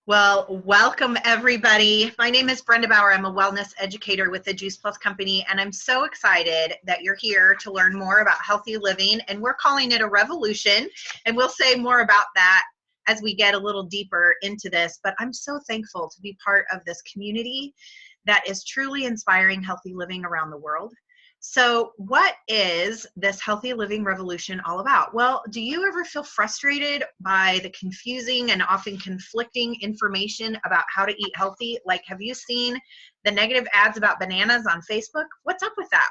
Well, welcome everybody. My name is Brenda Bauer. I'm a wellness educator with the Juice Plus Company, and I'm so excited that you're here to learn more about healthy living, and we're calling it a revolution, and we'll say more about that as we get a little deeper into this. But I'm so thankful to be part of this community that is truly inspiring healthy living around the world. So what is this healthy living revolution all about? Well, do you ever feel frustrated by the confusing and often conflicting information about how to eat healthy? Like, have you seen the negative ads about bananas on Facebook? What's up with that?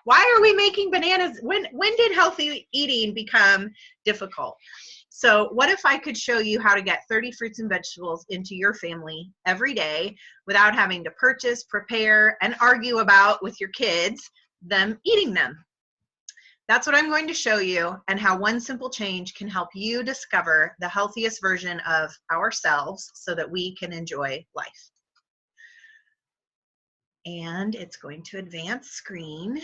Why are we making bananas? When did healthy eating become difficult? So what if I could show you how to get 30 fruits and vegetables into your family every day without having to purchase, prepare, and argue about with your kids them eating them? That's what I'm going to show you, and how one simple change can help you discover the healthiest version of ourselves so that we can enjoy life. And it's going to advance screen.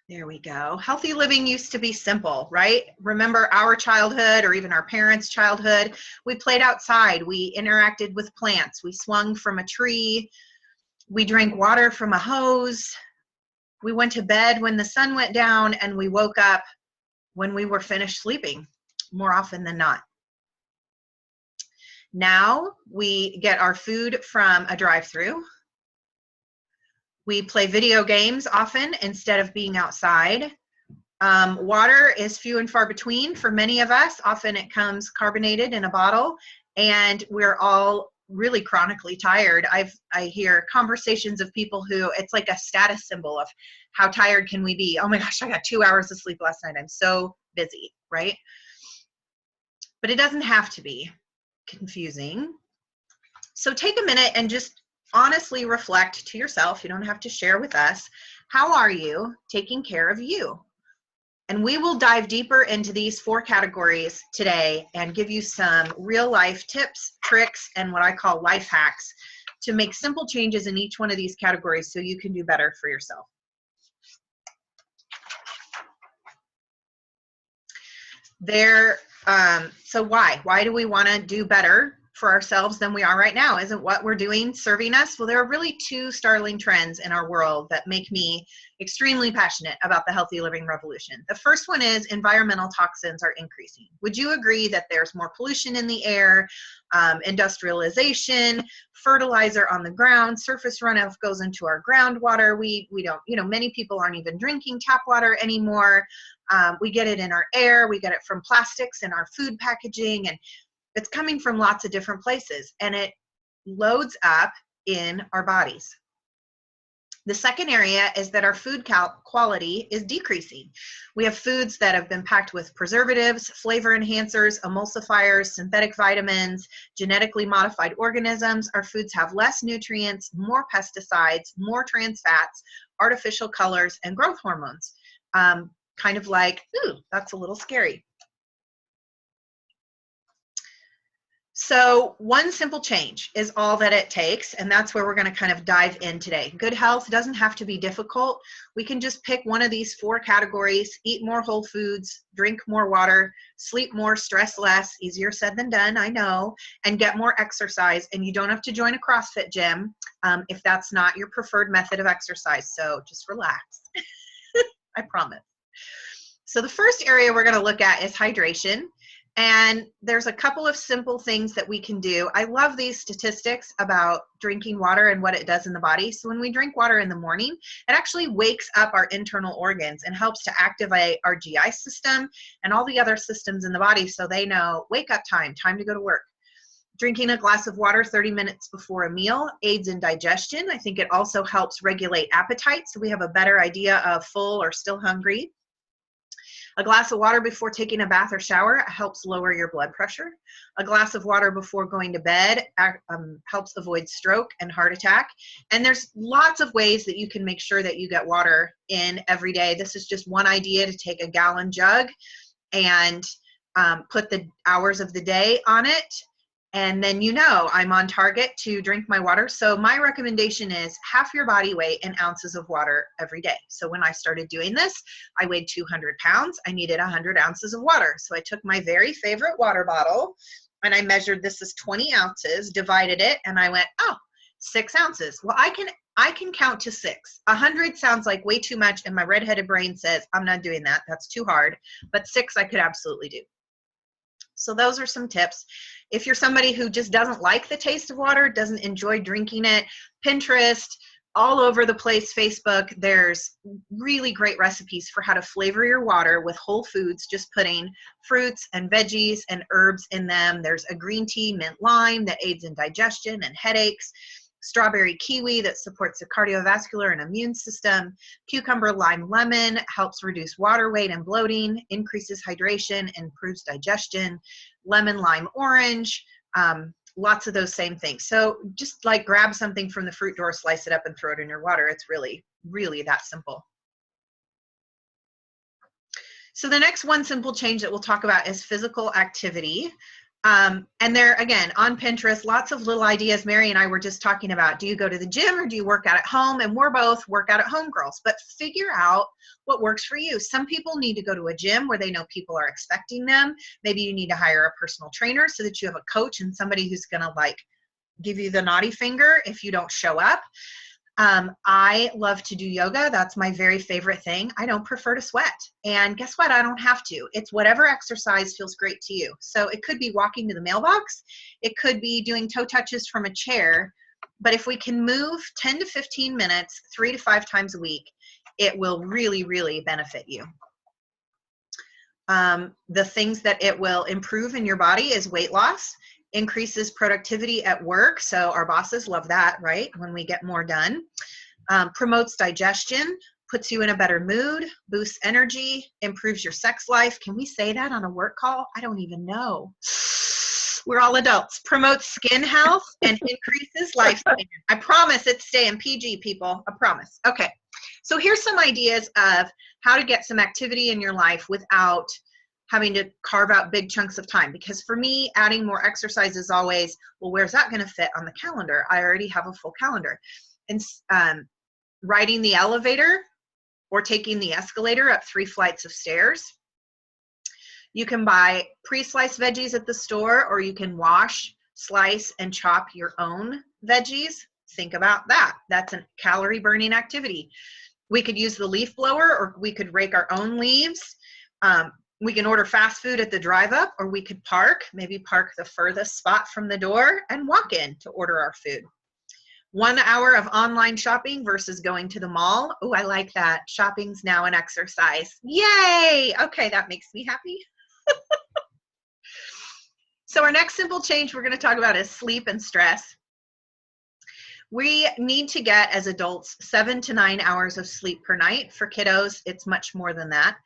There we go. Healthy living used to be simple, right? Remember our childhood, or even our parents' childhood? We played outside. We interacted with plants. We swung from a tree. We drank water from a hose. We went to bed when the sun went down, and we woke up when we were finished sleeping, more often than not. Now we get our food from a drive-through. We play video games often instead of being outside. Water is few and far between for many of us. Often it comes carbonated in a bottle, and we're all really chronically tired. I hear conversations of people who, it's like a status symbol of how tired can we be. Oh my gosh, I got 2 hours of sleep last night. I'm so busy, right? But it doesn't have to be confusing. So take a minute and just honestly reflect to yourself. You don't have to share with us. How are you taking care of you? And we will dive deeper into these 4 categories today and give you some real life tips, tricks, and what I call life hacks to make simple changes in each one of these categories so you can do better for yourself. So why do we want to do better for ourselves than we are right now? Isn't what we're doing serving us? Well, there are really 2 startling trends in our world that make me extremely passionate about the healthy living revolution. The first one is environmental toxins are increasing. Would you agree that there's more pollution in the air, industrialization, fertilizer on the ground, surface runoff goes into our groundwater. We don't, many people aren't even drinking tap water anymore. We get it in our air, we get it from plastics in our food packaging, and it's coming from lots of different places, and it loads up in our bodies. The second area is that our food quality is decreasing. We have foods that have been packed with preservatives, flavor enhancers, emulsifiers, synthetic vitamins, genetically modified organisms. Our foods have less nutrients, more pesticides, more trans fats, artificial colors, and growth hormones. Kind of like, ooh, that's a little scary. So one simple change is all that it takes, and that's where we're going to kind of dive in today. Good health doesn't have to be difficult. We can just pick one of these 4 categories: eat more whole foods, drink more water, sleep more, stress less, easier said than done, I know, and get more exercise. And you don't have to join a CrossFit gym if that's not your preferred method of exercise. So just relax. I promise. So the first area we're going to look at is hydration. And there's a couple of simple things that we can do. I love these statistics about drinking water and what it does in the body. So when we drink water in the morning, it actually wakes up our internal organs and helps to activate our GI system and all the other systems in the body, so they know wake up time to go to work. Drinking a glass of water 30 minutes before a meal aids in digestion. I think it also helps regulate appetite, so we have a better idea of full or still hungry. A glass of water before taking a bath or shower helps lower your blood pressure. A glass of water before going to bed helps avoid stroke and heart attack. And there's lots of ways that you can make sure that you get water in every day. This is just one idea, to take a gallon jug and put the hours of the day on it. And then I'm on target to drink my water. So my recommendation is half your body weight in ounces of water every day. So when I started doing this, I weighed 200 pounds. I needed 100 ounces of water. So I took my very favorite water bottle and I measured this as 20 ounces, divided it, and I went, oh, 6 ounces. Well, I can count to 6. 100 sounds like way too much, and my redheaded brain says, I'm not doing that. That's too hard. But 6 I could absolutely do. So those are some tips. If you're somebody who just doesn't like the taste of water, doesn't enjoy drinking it, Pinterest, all over the place, Facebook, there's really great recipes for how to flavor your water with whole foods, just putting fruits and veggies and herbs in them. There's a green tea, mint lime, that aids in digestion and headaches. Strawberry kiwi that supports the cardiovascular and immune system. Cucumber lime lemon helps reduce water weight and bloating, increases hydration, improves digestion. Lemon lime orange, lots of those same things. So just like grab something from the fruit drawer, slice it up, and throw it in your water. It's really, really that simple. So the next one simple change that we'll talk about is physical activity. And there, again, on Pinterest, lots of little ideas. Mary and I were just talking about, do you go to the gym or do you work out at home? And we're both workout at home girls, but figure out what works for you. Some people need to go to a gym where they know people are expecting them. Maybe you need to hire a personal trainer so that you have a coach and somebody who's going to like give you the naughty finger if you don't show up. I love to do yoga. That's my very favorite thing. I don't prefer to sweat. And guess what? I don't have to. It's whatever exercise feels great to you. So it could be walking to the mailbox. It could be doing toe touches from a chair. But if we can move 10 to 15 minutes, 3 to 5 times a week, it will really, really benefit you. The things that it will improve in your body is weight loss, increases productivity at work. So our bosses love that, right? When we get more done. Promotes digestion, puts you in a better mood, boosts energy, improves your sex life. Can we say that on a work call? I don't even know. We're all adults. Promotes skin health and increases lifespan. I promise it's staying PG, people. I promise. Okay. So here's some ideas of how to get some activity in your life without having to carve out big chunks of time. Because for me, adding more exercise is always, well, where's that going to fit on the calendar? I already have a full calendar. And riding the elevator or taking the escalator up 3 flights of stairs. You can buy pre-sliced veggies at the store, or you can wash, slice, and chop your own veggies. Think about that. That's a calorie burning activity. We could use the leaf blower, or we could rake our own leaves. We can order fast food at the drive up, or we could maybe park the furthest spot from the door and walk in to order our food. 1 hour of online shopping versus going to the mall. Oh, I like that. Shopping's now an exercise. Yay! Okay, that makes me happy. So our next simple change we're going to talk about is sleep and stress. We need to get, as adults, 7 to 9 hours of sleep per night. For kiddos, it's much more than that.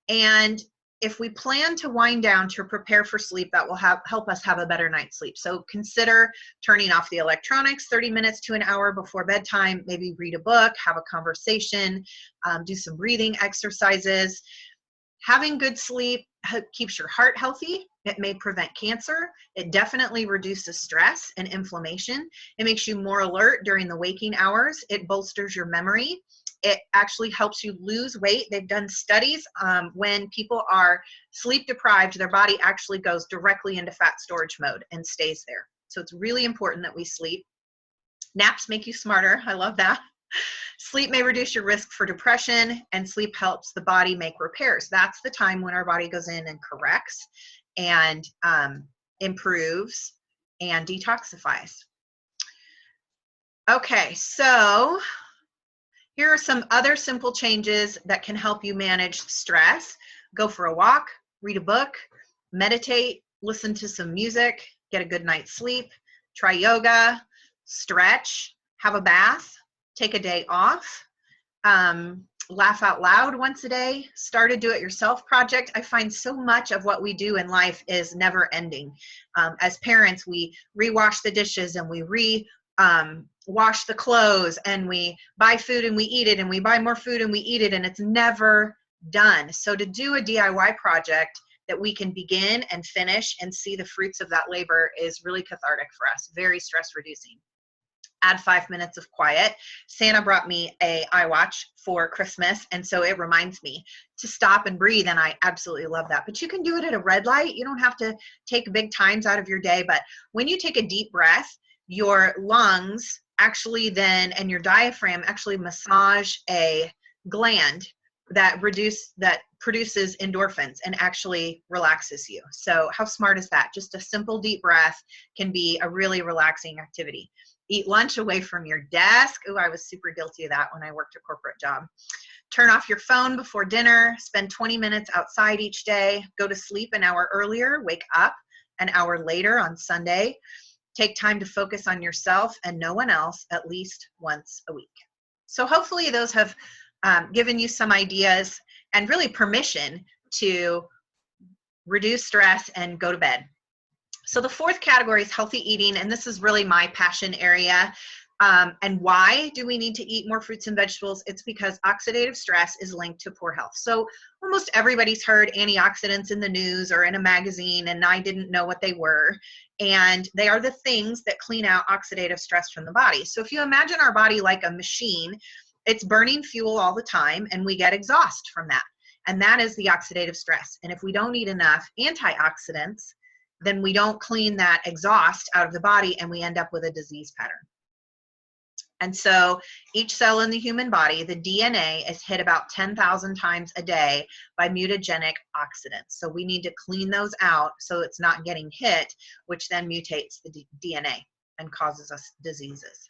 And if we plan to wind down to prepare for sleep, that will help us have a better night's sleep. So consider turning off the electronics 30 minutes to an hour before bedtime. Maybe read a book, have a conversation, do some breathing exercises. Having good sleep keeps your heart healthy. It may prevent cancer. It definitely reduces stress and inflammation. It makes you more alert during the waking hours. It bolsters your memory. It actually helps you lose weight. They've done studies when people are sleep deprived, their body actually goes directly into fat storage mode and stays there. So it's really important that we sleep. Naps make you smarter. I love that. Sleep may reduce your risk for depression, and sleep helps the body make repairs. That's the time when our body goes in and corrects and improves and detoxifies. Okay, so here are some other simple changes that can help you manage stress. Go for a walk, read a book, meditate, listen to some music, get a good night's sleep, try yoga, stretch, have a bath, take a day off, laugh out loud once a day, start a do-it-yourself project. I find so much of what we do in life is never ending. As parents, we rewash the dishes and we wash the clothes, and we buy food and we eat it, and we buy more food and we eat it, and it's never done. So to do a DIY project that we can begin and finish and see the fruits of that labor is really cathartic for us, very stress reducing. add 5 minutes of quiet. Santa brought me a iWatch for Christmas, and so it reminds me to stop and breathe, and I absolutely love that. But you can do it at a red light. You don't have to take big times out of your day, but when you take a deep breath, your lungs actually then, and your diaphragm actually massage a gland that produces endorphins and actually relaxes you. So how smart is that? Just a simple deep breath can be a really relaxing activity. Eat lunch away from your desk. Oh, I was super guilty of that when I worked a corporate job. Turn off your phone before dinner. Spend 20 minutes outside each day. Go to sleep an hour earlier. Wake up an hour later on Sunday. Take time to focus on yourself and no one else at least once a week. So hopefully those have given you some ideas and really permission to reduce stress and go to bed. So the fourth category is healthy eating, and this is really my passion area. And why do we need to eat more fruits and vegetables? It's because oxidative stress is linked to poor health. So almost everybody's heard antioxidants in the news or in a magazine, and I didn't know what they were. And they are the things that clean out oxidative stress from the body. So if you imagine our body like a machine, it's burning fuel all the time, and we get exhaust from that. And that is the oxidative stress. And if we don't eat enough antioxidants, then we don't clean that exhaust out of the body, and we end up with a disease pattern. And so each cell in the human body, the DNA, is hit about 10,000 times a day by mutagenic oxidants. So we need to clean those out so it's not getting hit, which then mutates the DNA and causes us diseases.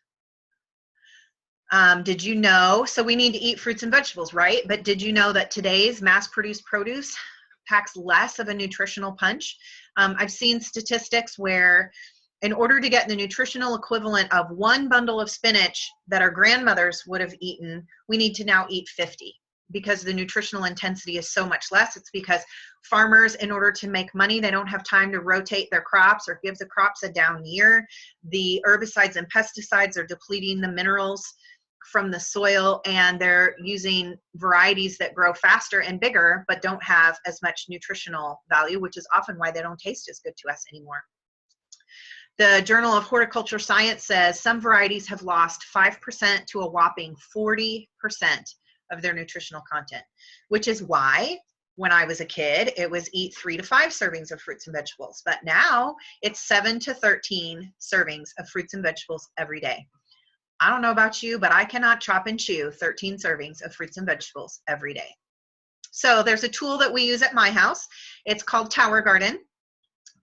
Did you know, so we need to eat fruits and vegetables, right? But did you know that today's mass-produced produce packs less of a nutritional punch? I've seen statistics where in order to get the nutritional equivalent of one bundle of spinach that our grandmothers would have eaten, we need to now eat 50 because the nutritional intensity is so much less. It's because farmers, in order to make money, they don't have time to rotate their crops or give the crops a down year. The herbicides and pesticides are depleting the minerals from the soil, and they're using varieties that grow faster and bigger but don't have as much nutritional value, which is often why they don't taste as good to us anymore. The Journal of Horticulture Science says some varieties have lost 5% to a whopping 40% of their nutritional content, which is why when I was a kid, it was eat 3 to 5 servings of fruits and vegetables. But now it's 7 to 13 servings of fruits and vegetables every day. I don't know about you, but I cannot chop and chew 13 servings of fruits and vegetables every day. So there's a tool that we use at my house. It's called Tower Garden.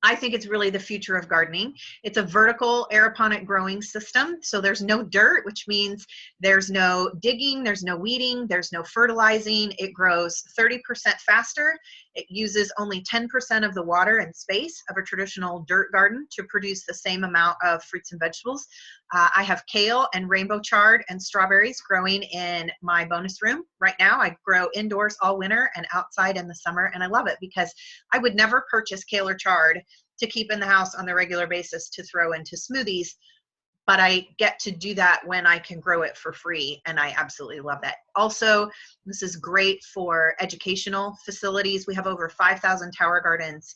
I think it's really the future of gardening. It's a vertical aeroponic growing system. So there's no dirt, which means there's no digging, there's no weeding, there's no fertilizing. It grows 30% faster. It uses only 10% of the water and space of a traditional dirt garden to produce the same amount of fruits and vegetables. I have kale and rainbow chard and strawberries growing in my bonus room right now. I grow indoors all winter and outside in the summer, and I love it because I would never purchase kale or chard to keep in the house on a regular basis to throw into smoothies, but I get to do that when I can grow it for free, and I absolutely love that. Also, this is great for educational facilities. We have over 5,000 tower gardens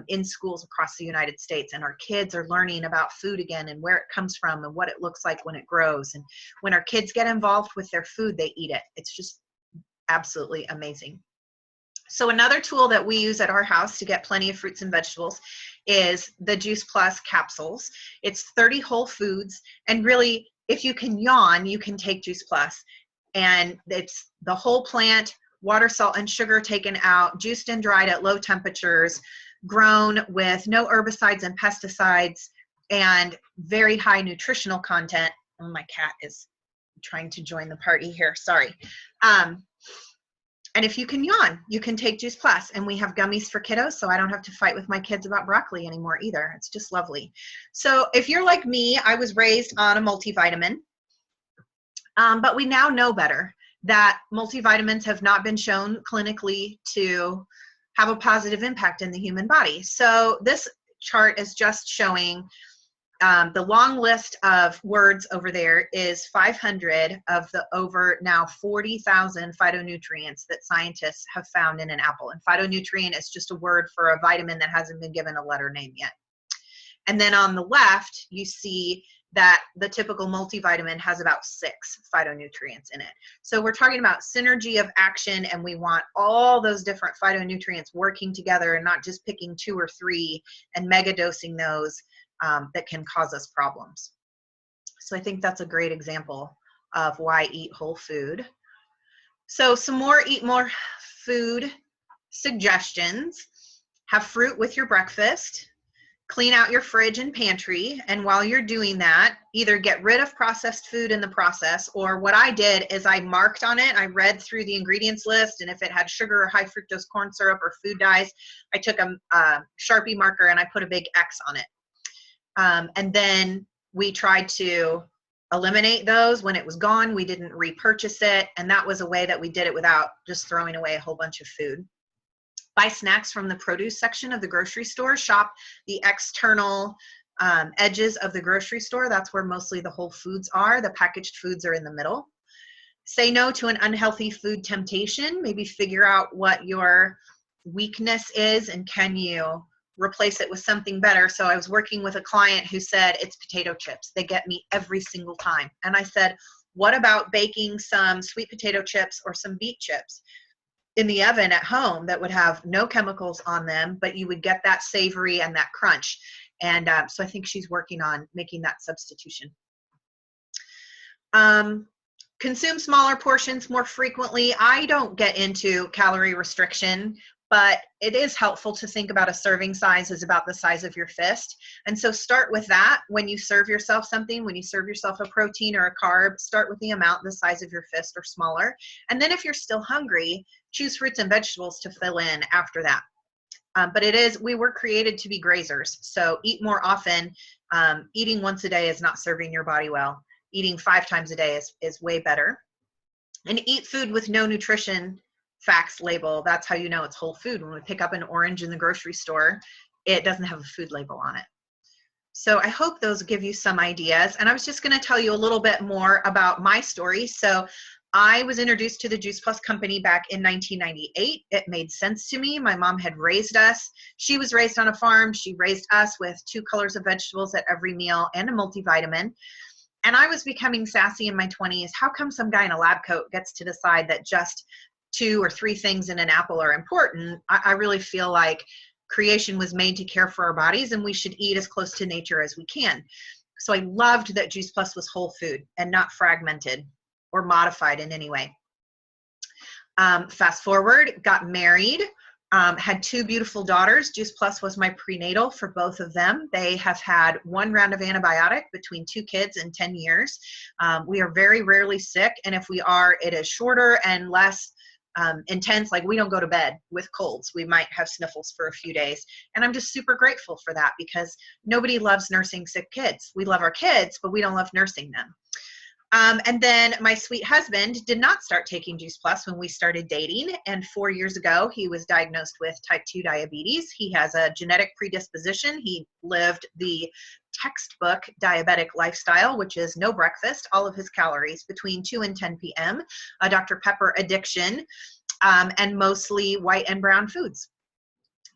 in schools across the United States, and our kids are learning about food again and where it comes from and what it looks like when it grows. And when our kids get involved with their food, they eat it. It's just absolutely amazing. So another tool that we use at our house to get plenty of fruits and vegetables is the Juice Plus capsules. It's 30 whole foods, and really, if you can yawn, you can take Juice Plus. And it's the whole plant, water, salt, and sugar taken out, juiced and dried at low temperatures, grown with no herbicides and pesticides, and very high nutritional content. Oh, my cat is trying to join the party here, sorry. And if you can yawn, you can take Juice Plus. And we have gummies for kiddos, so I don't have to fight with my kids about broccoli anymore either. It's just lovely. So if you're like me, I was raised on a multivitamin, but we now know better that multivitamins have not been shown clinically to have a positive impact in the human body. So this chart is just showing the long list of words over there is 500 of the over now 40,000 phytonutrients that scientists have found in an apple. And phytonutrient is just a word for a vitamin that hasn't been given a letter name yet. And then on the left, you see that the typical multivitamin has about 6 phytonutrients in it. So we're talking about synergy of action, and we want all those different phytonutrients working together and not just picking 2 or 3 and mega dosing those that can cause us problems. So I think that's a great example of why eat whole food. So some more eat more food suggestions. Have fruit with your breakfast. Clean out your fridge and pantry, and while you're doing that, either get rid of processed food in the process, or what I did is I marked on it. I read through the ingredients list, and if it had sugar or high fructose corn syrup or food dyes, I took a Sharpie marker and I put a big X on it. And then we tried to eliminate those. When it was gone, we didn't repurchase it, and that was a way that we did it without just throwing away a whole bunch of food. Buy snacks from the produce section of the grocery store. Shop the external edges of the grocery store. That's where mostly the whole foods are. The packaged foods are in the middle. Say no to an unhealthy food temptation. Maybe figure out what your weakness is and can you replace it with something better. So I was working with a client who said, it's potato chips. They get me every single time. And I said, what about baking some sweet potato chips or some beet chips in the oven at home that would have no chemicals on them, but you would get that savory and that crunch. And so I think she's working on making that substitution. Consume smaller portions more frequently. I don't get into calorie restriction, but it is helpful to think about a serving size as about the size of your fist. And so start with that when you serve yourself something. When you serve yourself a protein or a carb, start with the amount the size of your fist or smaller. And then if you're still hungry, choose fruits and vegetables to fill in after that. But we were created to be grazers. So eat more often. Eating once a day is not serving your body well. Eating 5 times a day is way better. And eat food with no nutrition facts label. That's how you know it's whole food. When we pick up an orange in the grocery store, it doesn't have a food label on it. So I hope those give you some ideas. And I was just going to tell you a little bit more about my story. So I was introduced to the Juice Plus company back in 1998. It made sense to me. My mom had raised us. She was raised on a farm. She raised us with 2 colors of vegetables at every meal and a multivitamin. And I was becoming sassy in my 20s. How come some guy in a lab coat gets to decide that just 2 or 3 things in an apple are important? I really feel like creation was made to care for our bodies, and we should eat as close to nature as we can. So I loved that Juice Plus was whole food and not fragmented or modified in any way. Fast forward, got married, had 2 beautiful daughters. Juice Plus was my prenatal for both of them. They have had 1 round of antibiotic between 2 kids in 10 years. We are very rarely sick, and if we are, it is shorter and less intense. Like, we don't go to bed with colds. We might have sniffles for a few days. And I'm just super grateful for that, because nobody loves nursing sick kids. We love our kids, but we don't love nursing them. And then my sweet husband did not start taking Juice Plus when we started dating. And 4 years ago, he was diagnosed with type 2 diabetes. He has a genetic predisposition. He lived the textbook diabetic lifestyle, which is no breakfast, all of his calories between 2 and 10 p.m., a Dr. Pepper addiction, and mostly white and brown foods,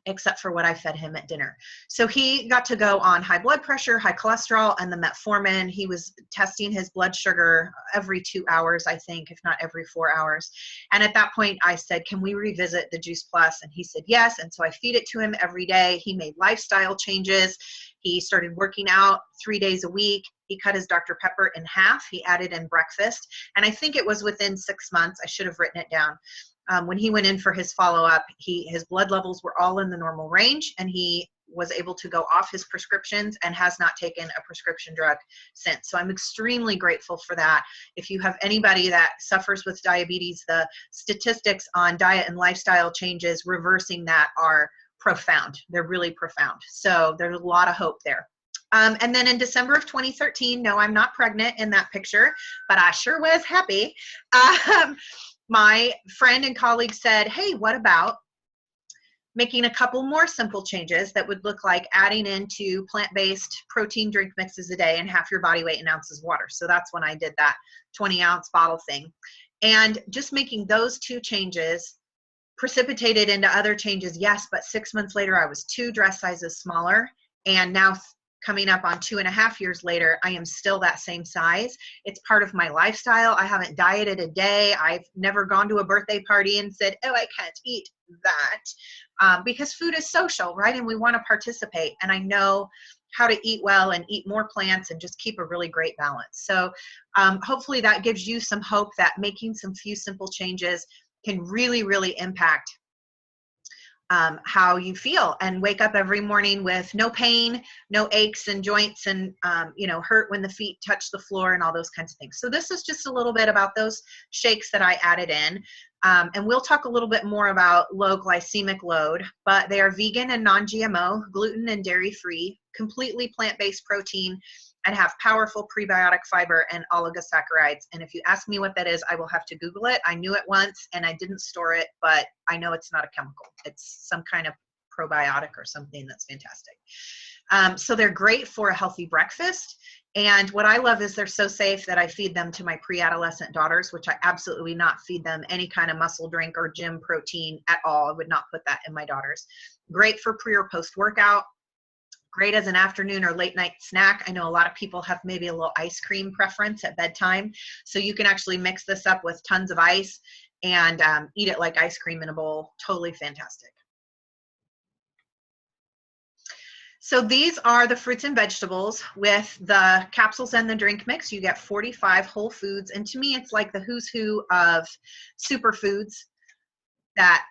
except for what I fed him at dinner. So he got to go on high blood pressure, high cholesterol, and the metformin. He was testing his blood sugar every 2 hours, I think, if not every 4 hours. And at that point, I said, can we revisit the Juice Plus? And he said, yes. And so I feed it to him every day. He made lifestyle changes. He started working out 3 days a week. He cut his Dr. Pepper in half. He added in breakfast. And I think it was within 6 months. I should have written it down. When he went in for his follow-up, his blood levels were all in the normal range, and he was able to go off his prescriptions and has not taken a prescription drug since. So I'm extremely grateful for that. If you have anybody that suffers with diabetes, the statistics on diet and lifestyle changes reversing that are profound. They're really profound. So there's a lot of hope there. And then in December of 2013, no, I'm not pregnant in that picture, but I sure was happy. My friend and colleague said, hey, what about making a couple more simple changes that would look like adding into plant-based protein drink mixes a day and half your body weight in ounces of water. So that's when I did that 20-ounce bottle thing. And just making those 2 changes precipitated into other changes, yes, but 6 months later, I was 2 dress sizes smaller, and now coming up on 2.5 years later, I am still that same size. It's part of my lifestyle. I haven't dieted a day. I've never gone to a birthday party and said, oh, I can't eat that, because food is social, right? And we want to participate. And I know how to eat well and eat more plants and just keep a really great balance. So hopefully that gives you some hope that making some few simple changes can really, really impact how you feel, and wake up every morning with no pain, no aches and joints, and hurt when the feet touch the floor and all those kinds of things. So this is just a little bit about those shakes that I added in. And we'll talk a little bit more about low glycemic load, but they are vegan and non-GMO, gluten and dairy-free, completely plant-based protein, and have powerful prebiotic fiber and oligosaccharides. And if you ask me what that is, I will have to Google it. I knew it once and I didn't store it, but I know it's not a chemical. It's some kind of probiotic or something that's fantastic. So they're great for a healthy breakfast. And what I love is they're so safe that I feed them to my pre-adolescent daughters, which I absolutely not feed them any kind of muscle drink or gym protein at all. I would not put that in my daughters. Great for pre or post workout. Great as an afternoon or late night snack. I know a lot of people have maybe a little ice cream preference at bedtime. So you can actually mix this up with tons of ice and eat it like ice cream in a bowl. Totally fantastic. So these are the fruits and vegetables with the capsules and the drink mix. You get 45 whole foods. And to me, it's like the who's who of superfoods that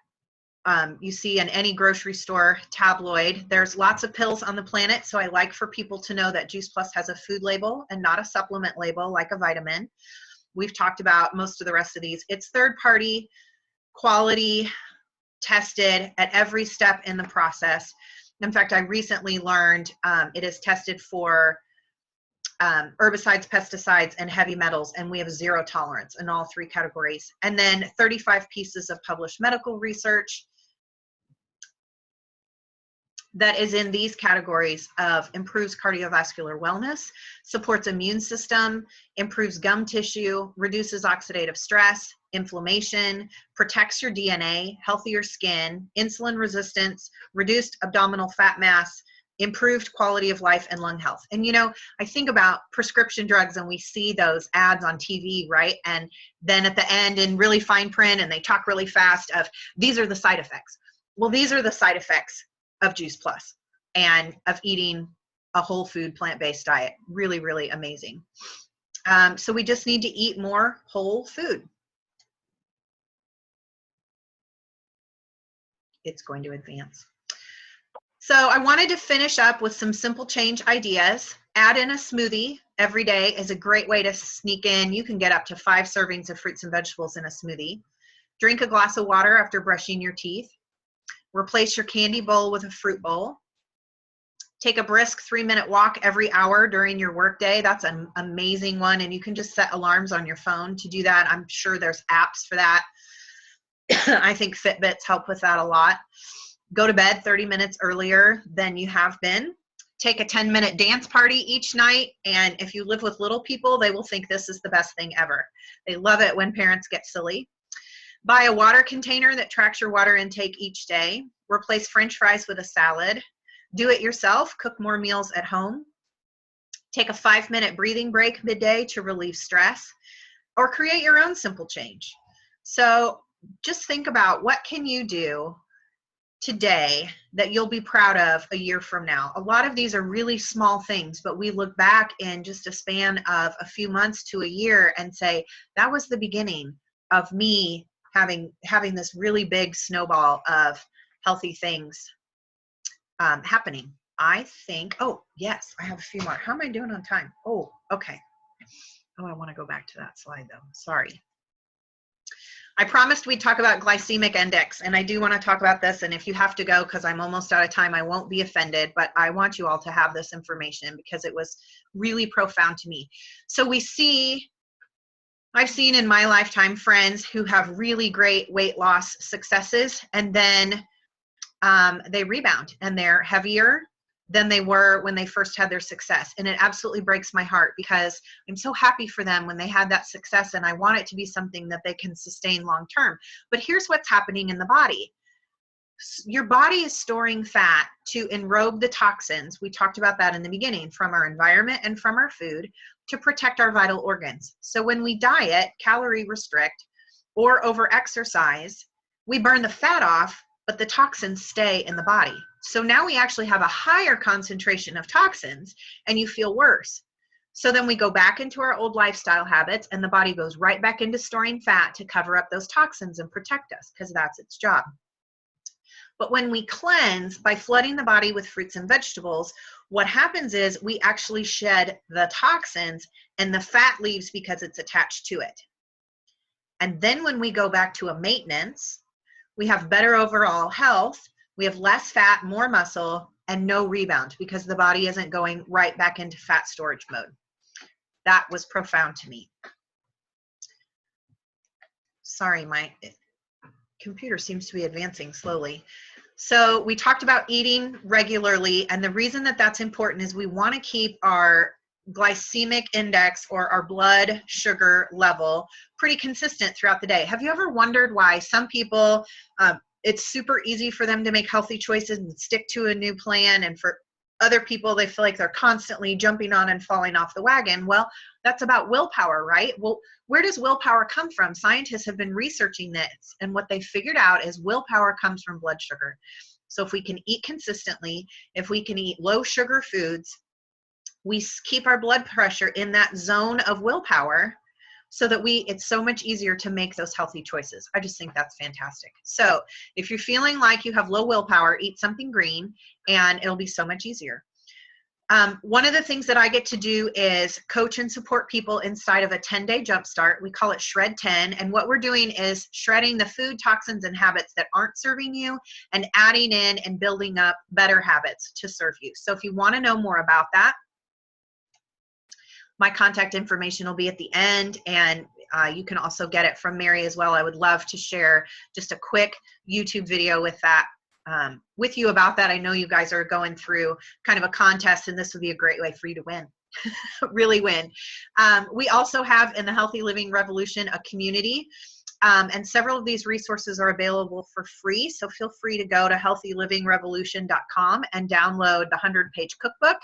you see in any grocery store tabloid. There's lots of pills on the planet, so I like for people to know that Juice Plus has a food label and not a supplement label like a vitamin. We've talked about most of the rest of these. It's third-party, quality, tested at every step in the process. In fact, I recently learned it is tested for herbicides, pesticides, and heavy metals, and we have zero tolerance in all three categories. And then 35 pieces of published medical research that is in these categories of improves cardiovascular wellness, supports immune system, improves gum tissue, reduces oxidative stress, inflammation, protects your DNA, healthier skin, insulin resistance, reduced abdominal fat mass, improved quality of life, and lung health. And I think about prescription drugs and we see those ads on TV, right? And then at the end in really fine print, and they talk really fast of, these are the side effects. Well, these are the side effects of Juice Plus and of eating a whole food plant-based diet. Really, really amazing. So we just need to eat more whole food. It's going to advance. So I wanted to finish up with some simple change ideas. Add in a smoothie every day is a great way to sneak in. You can get up to 5 servings of fruits and vegetables in a smoothie. Drink a glass of water after brushing your teeth. Replace your candy bowl with a fruit bowl. Take a brisk 3-minute walk every hour during your workday. That's an amazing one, and you can just set alarms on your phone to do that. I'm sure there's apps for that. I think Fitbits help with that a lot. Go to bed 30 minutes earlier than you have been. Take a 10-minute dance party each night, and if you live with little people, they will think this is the best thing ever. They love it when parents get silly. Buy a water container that tracks your water intake each day. Replace French fries with a salad. Do it yourself. Cook more meals at home. Take a 5-minute breathing break midday to relieve stress, or create your own simple change. So just think about, what can you do today that you'll be proud of a year from now? A lot of these are really small things, but we look back in just a span of a few months to a year and say, that was the beginning of me having this really big snowball of healthy things happening. I think, oh yes, I have a few more. How am I doing on time? Oh, okay. Oh, I want to go back to that slide though. Sorry. I promised we'd talk about glycemic index, and I do want to talk about this, and if you have to go because I'm almost out of time, I won't be offended, but I want you all to have this information because it was really profound to me. So I've seen in my lifetime friends who have really great weight loss successes, and then they rebound and they're heavier than they were when they first had their success. And it absolutely breaks my heart because I'm so happy for them when they had that success, and I want it to be something that they can sustain long term. But here's what's happening in the body. Your body is storing fat to enrobe the toxins. We talked about that in the beginning, from our environment and from our food, to protect our vital organs. So when we diet, calorie restrict, or over exercise, we burn the fat off, but the toxins stay in the body. So now we actually have a higher concentration of toxins and you feel worse. So then we go back into our old lifestyle habits and the body goes right back into storing fat to cover up those toxins and protect us, because that's its job. But when we cleanse by flooding the body with fruits and vegetables, what happens is we actually shed the toxins and the fat leaves because it's attached to it. And then when we go back to a maintenance, we have better overall health, we have less fat, more muscle, and no rebound because the body isn't going right back into fat storage mode. That was profound to me. Sorry, my computer seems to be advancing slowly. So we talked about eating regularly, and the reason that that's important is we want to keep our glycemic index, or our blood sugar level, pretty consistent throughout the day. Have you ever wondered why some people, it's super easy for them to make healthy choices and stick to a new plan, and for other people, they feel like they're constantly jumping on and falling off the wagon? Well, that's about willpower, right? Well, where does willpower come from? Scientists have been researching this, and what they figured out is willpower comes from blood sugar. So if we can eat consistently, if we can eat low sugar foods, we keep our blood pressure in that zone of willpower, so that it's so much easier to make those healthy choices. I just think that's fantastic. So if you're feeling like you have low willpower, eat something green and it'll be so much easier. One of the things that I get to do is coach and support people inside of a 10-day jumpstart. We call it Shred 10. And what we're doing is shredding the food, toxins, and habits that aren't serving you and adding in and building up better habits to serve you. So if you want to know more about that, my contact information will be at the end, and you can also get it from Mary as well. I would love to share just a quick YouTube video with that, with you about that. I know you guys are going through kind of a contest, and this would be a great way for you to win, really win. We also have in the Healthy Living Revolution a community, and several of these resources are available for free. So feel free to go to healthylivingrevolution.com and download the 100-page cookbook.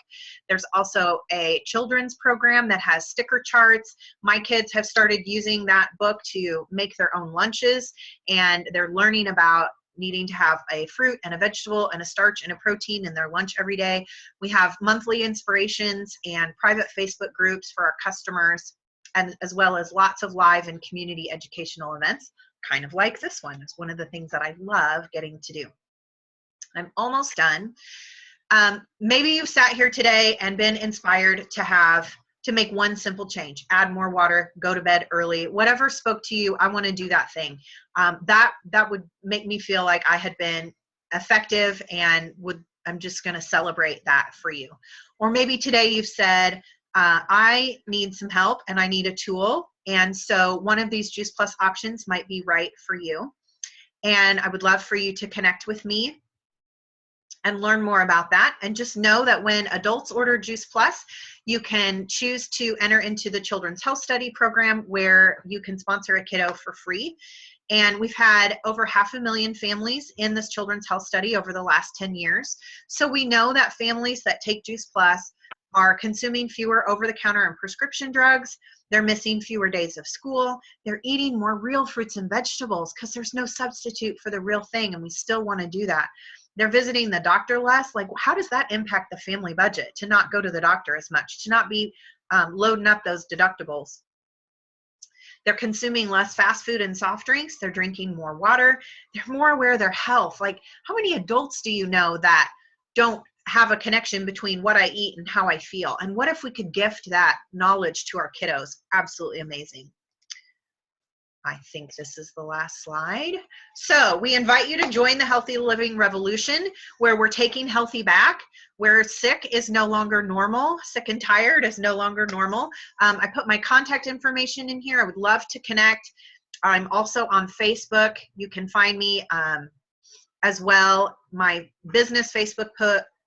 There's also a children's program that has sticker charts. My kids have started using that book to make their own lunches, and they're learning about needing to have a fruit and a vegetable and a starch and a protein in their lunch every day. We have monthly inspirations and private Facebook groups for our customers, and as well as lots of live and community educational events, kind of like this one. It's one of the things that I love getting to do. I'm almost done. Maybe you've sat here today and been inspired to make one simple change: add more water, go to bed early, whatever spoke to you. I want to do that thing. That would make me feel like I had been effective, and I'm just going to celebrate that for you. Or maybe today you've said, I need some help and I need a tool. And so one of these Juice Plus options might be right for you. And I would love for you to connect with me and learn more about that. And just know that when adults order Juice Plus, you can choose to enter into the Children's Health Study program, where you can sponsor a kiddo for free. And we've had over 500,000 families in this Children's Health Study over the last 10 years. So we know that families that take Juice Plus are consuming fewer over-the-counter and prescription drugs. They're missing fewer days of school. They're eating more real fruits and vegetables, because there's no substitute for the real thing, and we still want to do that. They're visiting the doctor less. Like, how does that impact the family budget to not go to the doctor as much, to not be loading up those deductibles? They're consuming less fast food and soft drinks. They're drinking more water. They're more aware of their health. Like, how many adults do you know that don't have a connection between what I eat and how I feel? And what if we could gift that knowledge to our kiddos? Absolutely amazing. I think this is the last slide. So we invite you to join the Healthy Living Revolution, where we're taking healthy back, where sick is no longer normal. Sick and tired is no longer normal. I put my contact information in here. I would love to connect. I'm also on Facebook. You can find me as well. My business Facebook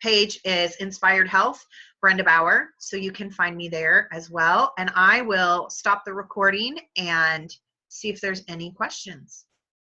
page is Inspired Health, Brenda Bauer. So you can find me there as well. And I will stop the recording and see if there's any questions.